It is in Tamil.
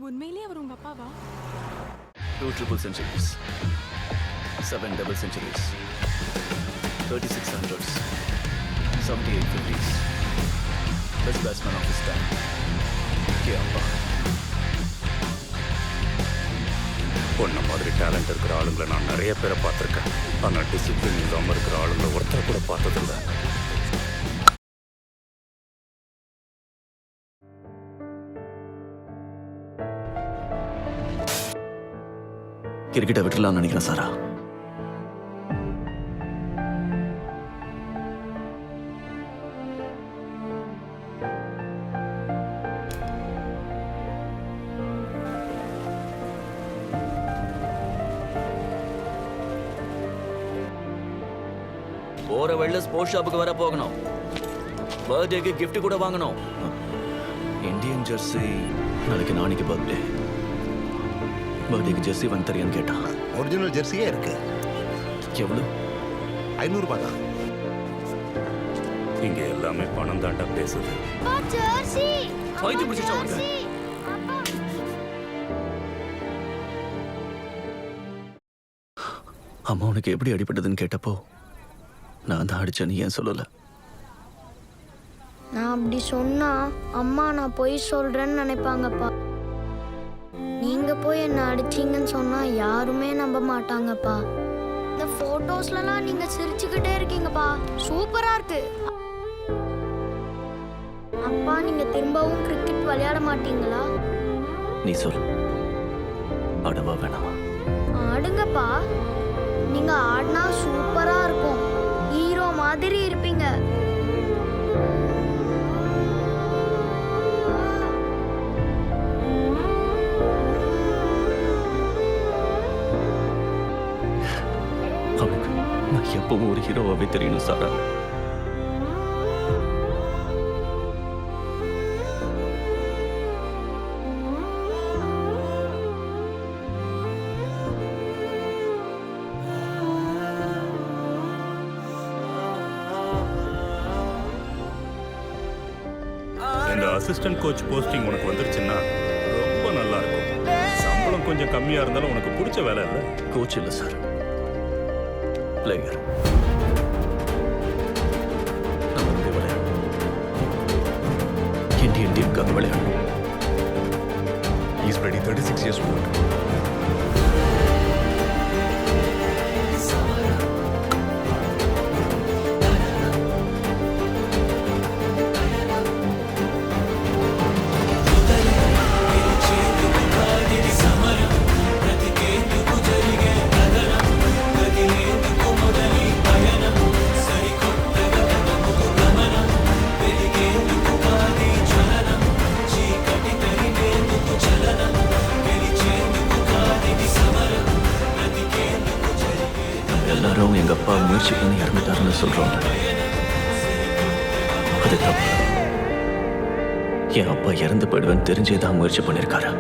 உண்மையிலேயே அவர் உங்க அப்பாவா? 2 triple centuries, 7 double centuries, 36 hundreds, 78 50s. Best batsman of his time. அப்பா பொண்ண மாதிரி டேலண்ட் இருக்கிற ஆளுங்களை நான் நிறைய பேரை பார்த்துருக்கேன். ஆனால் டிசிப்ளின் இல்லாமல் இருக்கிற ஆளுங்களை ஒருத்தரை கூட பார்த்ததில்லை. கிரிக்கெட்டை விட்டுலாம்னு நினைக்கிறேன் சாரா. போற வழியில ஸ்போர்ட்ஸ் ஷாப்புக்கு வர போகணும். பர்த்டேக்கு கிஃப்ட் கூட வாங்கணும். இந்தியன் ஜெர்சி நாளைக்கு நாளைக்கு பர்த்டே. பர்த்டேக்கு ஜெர்சி வந்து தரியான்னு கேட்டான். ஒரிஜினல் ஜெர்சியே இருக்கு. எவ்வளோ? 500 ரூபாய் தான். இங்க எல்லாமே பணம் தாண்டா பேசுது. பைத்தியம் பிடிச்சிச்சா உனக்கு? அம்மா உனக்கு எப்படி அடிபட்டதுன்னு கேட்டப்போ நான் தான் அடிச்சேன்னு ஏன் சொல்லல? நான் அப்படி சொன்னா அம்மா நான் பொய் சொல்றேன்னு நினைப்பாங்கப்பா. நீங்க போய் என்ன அடிச்சீங்கன்னு சொன்னா யாருமே நம்ப மாட்டாங்கப்பா. இந்த போட்டோஸ்லாம் நீங்க சிரிச்சுக்கிட்டே இருக்கீங்கப்பா, சூப்பரா இருக்கு. அப்பா நீங்க திரும்பவும் கிரிக்கெட் விளையாட மாட்டீங்களா? நீ சொல், ஆடவா வேணாமா? ஆடுங்கப்பா, நீங்க ஆடினா சூப்பரா இருக்கும், ஹீரோ மாதிரி இருப்பீங்க. அவனுக்கு நான் எப்பவும் ஒரு ஹீரோவாவே தெரியணும் சாரா. இந்த அசிஸ்டன்ட் கோச் போஸ்டிங் உனக்கு வந்துருச்சுன்னா ரொம்ப நல்லா இருக்கும். சம்பளம் கொஞ்சம் கம்மியா இருந்தாலும் உனக்கு பிடிச்ச வேலை இல்லை. கோச் இல்லை சார், பிளேயர். நம்ம எப்படி விளையாடணும்? இந்தியன் டீமுக்காக விளையாடணும். He is ready, 36 years old. எல்லாரும் எங்க அப்பா முயற்சி பண்ணி இறந்துட்டாருன்னு சொல்றாங்க. அது தப்பு. என் அப்பா இறந்து போயிடுவேன்னு தெரிஞ்சேதான் முயற்சி பண்ணியிருக்காரு.